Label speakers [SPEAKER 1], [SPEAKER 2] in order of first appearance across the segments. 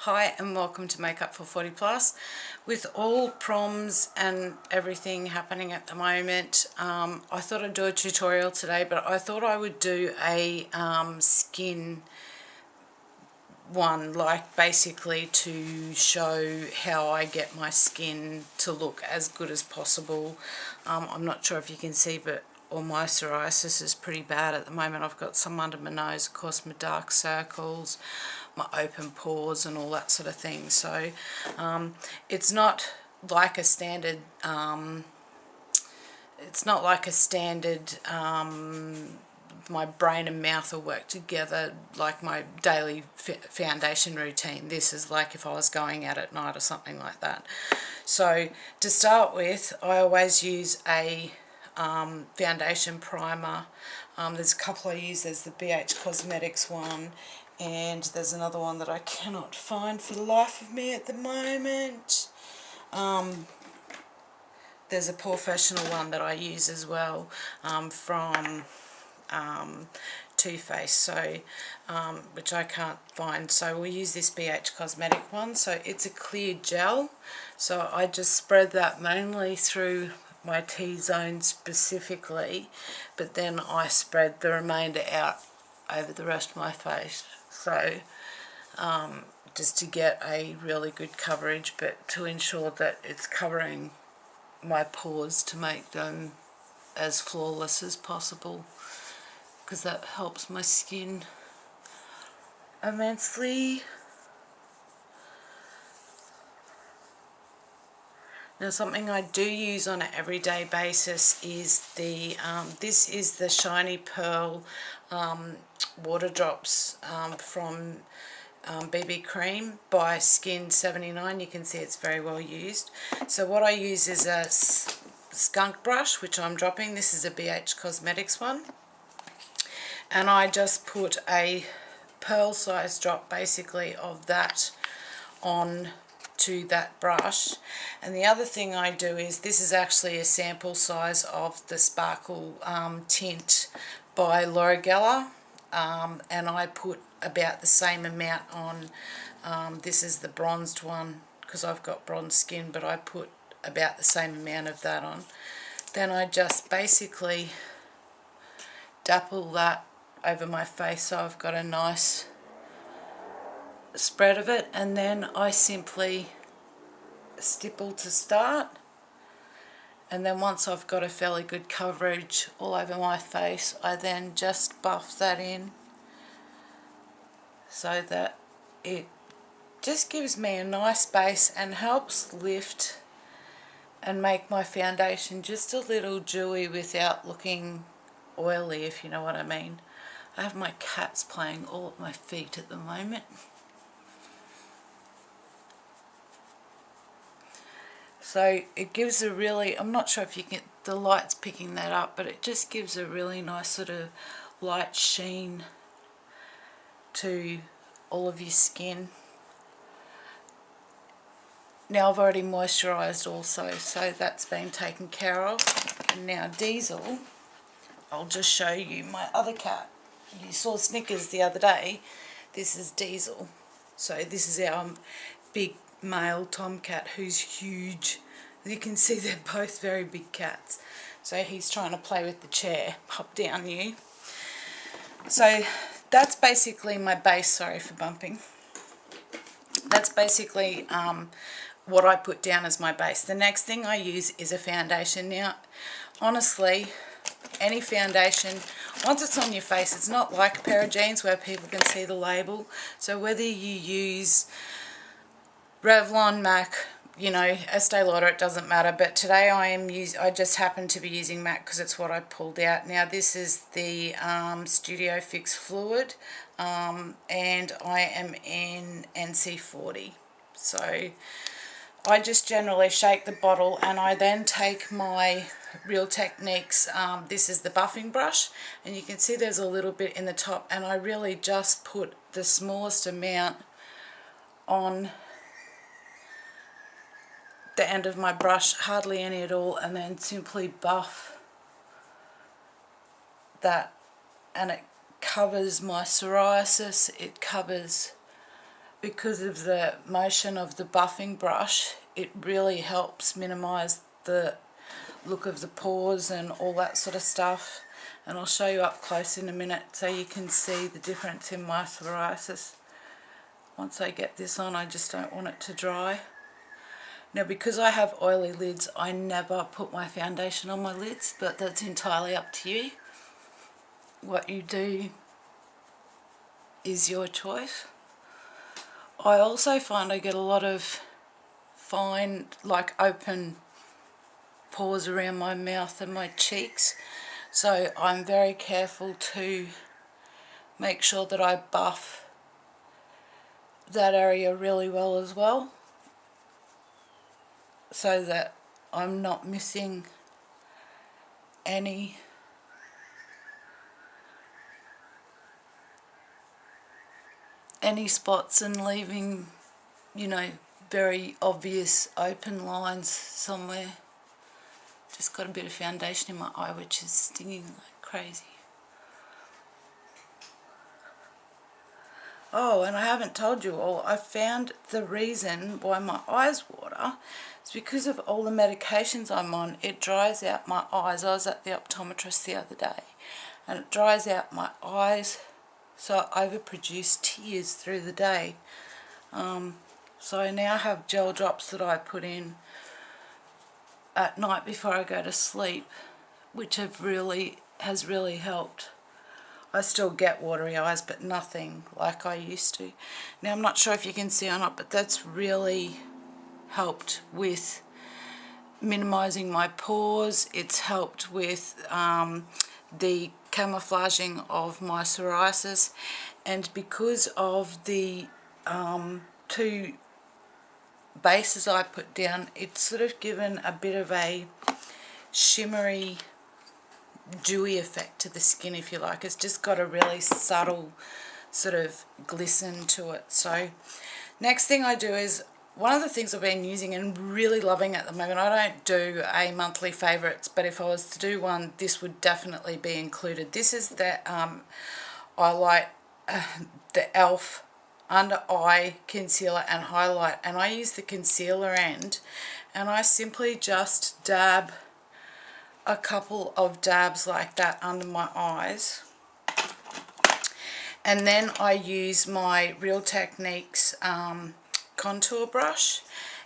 [SPEAKER 1] Hi and welcome to Makeup440plus. With all proms and everything happening at the moment, I thought I'd do a tutorial today, but I thought I would do a skin one, like basically to show how I get my skin to look as good as possible. I'm not sure if you can see, but all my psoriasis is pretty bad at the moment. I've got some under my nose, of course, my dark circles, my open pores and all that sort of thing. So it's not like a standard my brain and mouth will work together like my daily foundation routine. This is like if I was going out at night or something like that. So to start with, I always use a foundation primer. There's a couple I use. There's the BH Cosmetics one, and there's another one that I cannot find for the life of me at the moment. There's a professional one that I use as well, from Too Faced, so which I can't find. So we'll use this BH Cosmetic one. So it's a clear gel, so I just spread that mainly through my T-zone specifically, but then I spread the remainder out over the rest of my face. So just to get a really good coverage, but to ensure that it's covering my pores to make them as flawless as possible, because that helps my skin immensely. Now, something I do use on an everyday basis is the this is the Shiny Pearl water drops from BB Cream by Skin 79. You can see it's very well used. So what I use is a skunk brush, which I'm dropping. This is a BH Cosmetics one, and I just put a pearl size drop basically of that on to that brush. And the other thing I do is, this is actually a sample size of the Sparkle tint by Laura Geller, and I put about the same amount on. This is the bronzed one because I've got bronze skin, but I put about the same amount of that on. Then I just basically dapple that over my face so I've got a nice spread of it, and then I simply stipple to start, and then once I've got a fairly good coverage all over my face, I then just buff that in so that it just gives me a nice base and helps lift and make my foundation just a little dewy without looking oily, if you know what I mean. I have my cats playing all at my feet at the moment. So it gives a really, I'm not sure if you can, the light's picking that up, but it just gives a really nice sort of light sheen to all of your skin. Now I've already moisturised also, so that's been taken care of. And now Diesel, I'll just show you my other cat. You saw Snickers the other day. This is Diesel. So this is our big male tomcat who's huge. You can see they're both very big cats. So he's trying to play with the chair. Hop down, you. So that's basically my base. Sorry for bumping. That's basically what I put down as my base. The next thing I use is a foundation. Now, honestly, any foundation, once it's on your face, it's not like a pair of jeans where people can see the label. So whether you use Revlon, MAC, you know, Estee Lauder, it doesn't matter. But today I just happen to be using MAC because it's what I pulled out. Now this is the Studio Fix Fluid, and I am in NC40. So I just generally shake the bottle, and I then take my Real Techniques, this is the buffing brush, and you can see there's a little bit in the top, and I really just put the smallest amount on the end of my brush, hardly any at all, and then simply buff that, and it covers my psoriasis, it covers because of the motion of the buffing brush, it really helps minimise the look of the pores and all that sort of stuff. And I'll show you up close in a minute so you can see the difference in my psoriasis. Once I get this on, I just don't want it to dry. Now, because I have oily lids, I never put my foundation on my lids, but that's entirely up to you. What you do is your choice. I also find I get a lot of fine, like open pores around my mouth and my cheeks, so I'm very careful to make sure that I buff that area really well as well, so that I'm not missing any spots and leaving, you know, very obvious open lines somewhere. Just got a bit of foundation in my eye which is stinging like crazy. Oh, and I haven't told you all, I found the reason why my eyes water is because of all the medications I'm on. It dries out my eyes. I was at the optometrist the other day and it dries out my eyes, so I overproduce tears through the day. So I now have gel drops that I put in at night before I go to sleep, which has really helped. I still get watery eyes, but nothing like I used to. Now, I'm not sure if you can see or not, but that's really helped with minimising my pores. It's helped with the camouflaging of my psoriasis, and because of the two bases I put down, it's sort of given a bit of a shimmery, dewy effect to the skin, if you like. It's just got a really subtle sort of glisten to it. So next thing I do is, one of the things I've been using and really loving at the moment, I don't do a monthly favourites, but if I was to do one, this would definitely be included. This is the I like the e.l.f. under eye concealer and highlight, and I use the concealer end, and I simply just dab a couple of dabs like that under my eyes, and then I use my Real Techniques contour brush,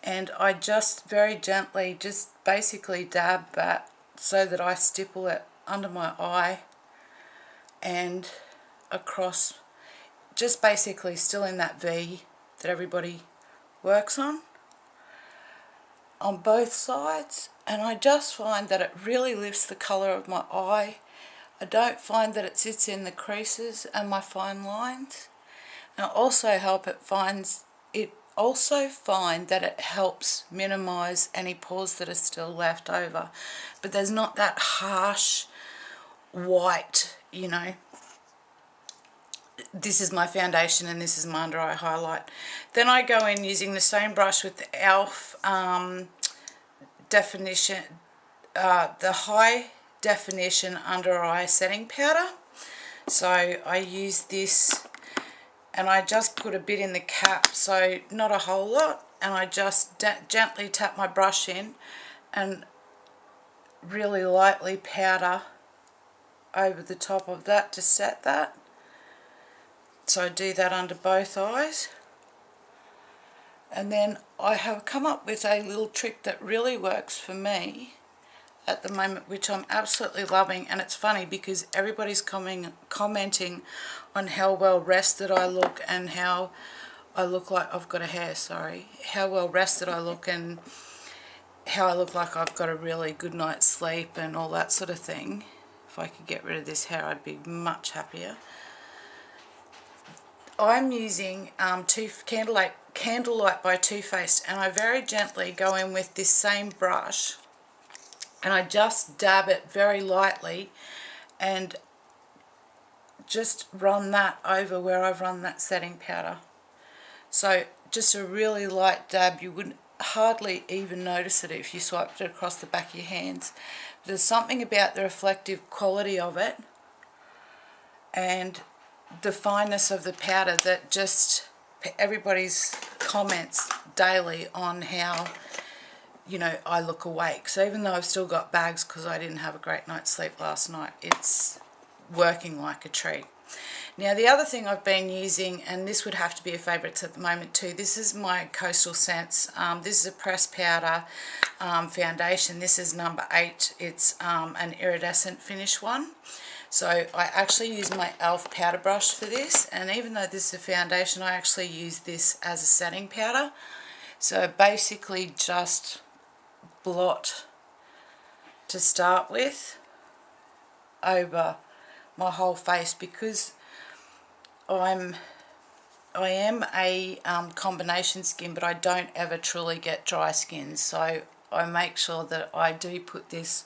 [SPEAKER 1] and I just very gently just basically dab that so that I stipple it under my eye and across, just basically still in that V that everybody works on both sides. And I just find that it really lifts the colour of my eye. I don't find that it sits in the creases and my fine lines. And I also find that it helps minimise any pores that are still left over. But there's not that harsh white, you know, this is my foundation and this is my under eye highlight. Then I go in using the same brush with the e.l.f. definition, the high definition under eye setting powder. So I use this and I just put a bit in the cap, so not a whole lot, and I just gently tap my brush in and really lightly powder over the top of that to set that. So I do that under both eyes. And then I have come up with a little trick that really works for me at the moment, which I'm absolutely loving. And it's funny because everybody's commenting on how well rested I look and how I look like I've got a hair, sorry. How well rested I look and how I look like I've got a really good night's sleep and all that sort of thing. If I could get rid of this hair, I'd be much happier. I'm using Candlelight by Too Faced, and I very gently go in with this same brush and I just dab it very lightly and just run that over where I've run that setting powder. So just a really light dab. You wouldn't hardly even notice it if you swiped it across the back of your hands. There's something about the reflective quality of it and the fineness of the powder that just everybody's comments daily on how, you know, I look awake. So even though I've still got bags because I didn't have a great night's sleep last night, it's working like a treat. Now the other thing I've been using, and this would have to be a favourite at the moment too, this is my Coastal Scents. This is a pressed powder foundation. This is number 8. It's an iridescent finish one. So I actually use my e.l.f. powder brush for this, and even though this is a foundation, I actually use this as a setting powder. So basically just blot to start with over my whole face, because I am a combination skin, but I don't ever truly get dry skin, so I make sure that I do put this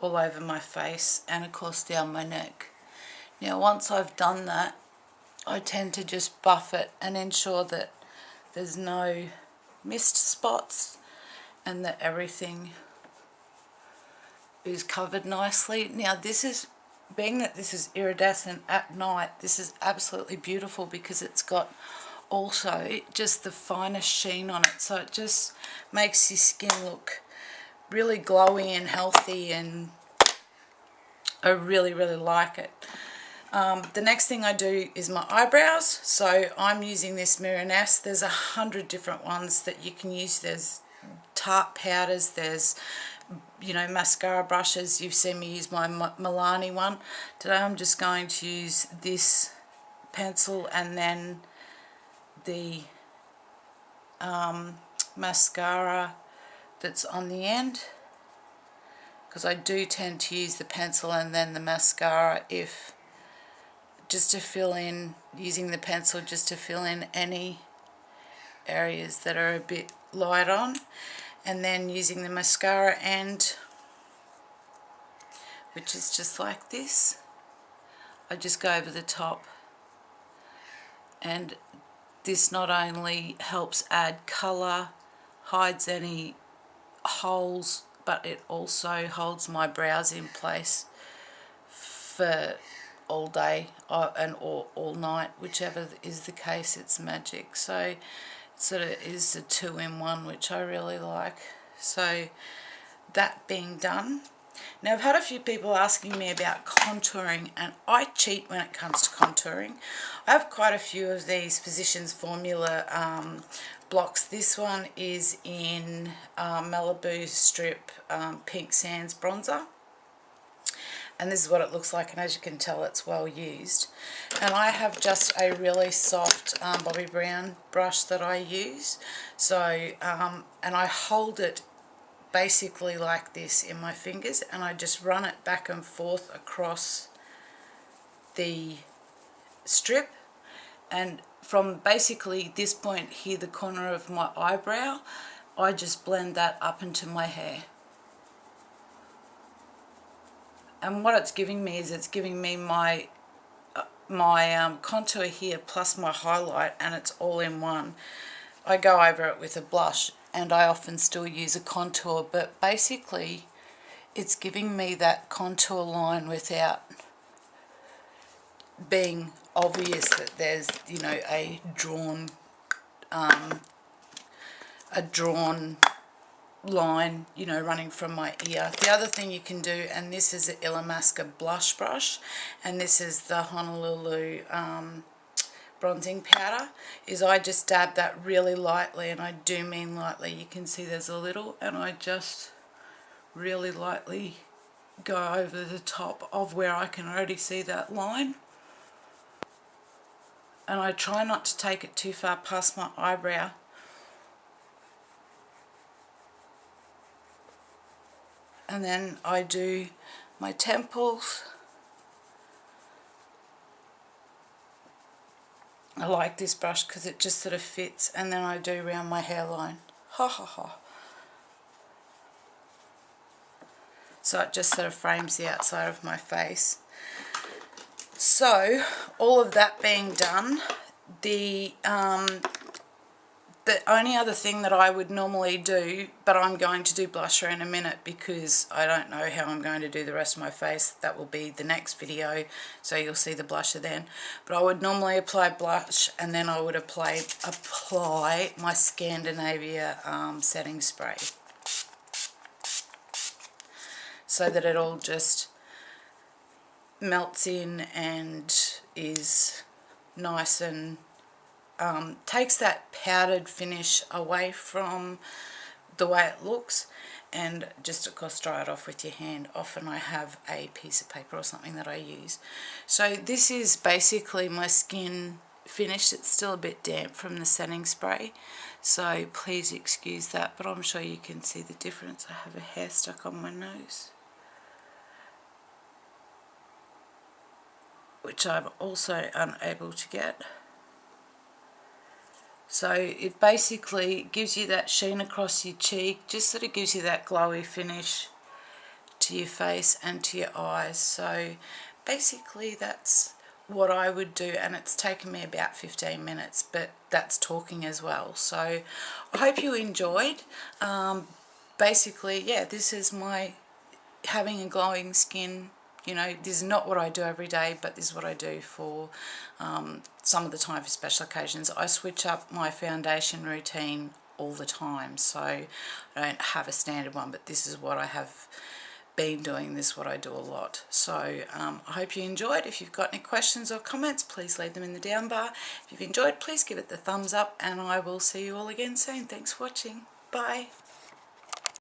[SPEAKER 1] all over my face and of course down my neck. Now once I've done that, I tend to just buff it and ensure that there's no mist spots and that everything is covered nicely. Now this is, being that this is iridescent at night, this is absolutely beautiful because it's got also just the finest sheen on it, so it just makes your skin look really glowy and healthy, and I really like it. The next thing I do is my eyebrows, so I'm using this Miraness. There's 100 different ones that you can use. There's tart powders, there's, you know, mascara brushes. You've seen me use my Milani one. Today I'm just going to use this pencil and then the mascara that's on the end, because I do tend to use the pencil and then the mascara, if just to fill in, using the pencil just to fill in any areas that are a bit light on, and then using the mascara end, which is just like this, I just go over the top, and this not only helps add colour, hides any holes, but it also holds my brows in place for all day and all night, whichever is the case. It's magic. So it sort of is a 2-in-1, which I really like. So that being done, now I've had a few people asking me about contouring, and I cheat when it comes to contouring. I have quite a few of these Physicians Formula blocks. This one is in Malibu Strip Pink Sands Bronzer, and this is what it looks like, and as you can tell it's well used. And I have just a really soft Bobbi Brown brush that I use, so and I hold it basically like this in my fingers, and I just run it back and forth across the strip, and from basically this point here, the corner of my eyebrow, I just blend that up into my hair. And what it's giving me is it's giving me my contour here plus my highlight, and it's all in one. I go over it with a blush, and I often still use a contour, but basically it's giving me that contour line without being obvious that there's, you know, a drawn line, you know, running from my ear. The other thing you can do, and this is the Illamasqua blush brush, and this is the Honolulu bronzing powder, is I just dab that really lightly, and I do mean lightly. You can see there's a little, and I just really lightly go over the top of where I can already see that line, and I try not to take it too far past my eyebrow. And then I do my temples. I like this brush because it just sort of fits, and then I do around my hairline. Ha ha ha. So it just sort of frames the outside of my face. So all of that being done, the the only other thing that I would normally do, but I'm going to do blusher in a minute because I don't know how I'm going to do the rest of my face. That will be the next video, so you'll see the blusher then. But I would normally apply blush, and then I would apply my Scandinavia setting spray, so that it all just melts in and is nice and takes that powdered finish away from the way it looks, and just of course dry it off with your hand. Often I have a piece of paper or something that I use. So this is basically my skin finished. It's still a bit damp from the setting spray, so please excuse that, but I'm sure you can see the difference. I have a hair stuck on my nose, which I'm also unable to get. So it basically gives you that sheen across your cheek, just sort of gives you that glowy finish to your face and to your eyes. So basically that's what I would do, and it's taken me about 15 minutes, but that's talking as well. So I hope you enjoyed. Basically, yeah, this is my having a glowing skin. You know, this is not what I do every day, but this is what I do for some of the time for special occasions. I switch up my foundation routine all the time, so I don't have a standard one, but this is what I have been doing. This is what I do a lot. So I hope you enjoyed. If you've got any questions or comments, please leave them in the down bar. If you've enjoyed, please give it the thumbs up, and I will see you all again soon. Thanks for watching. Bye.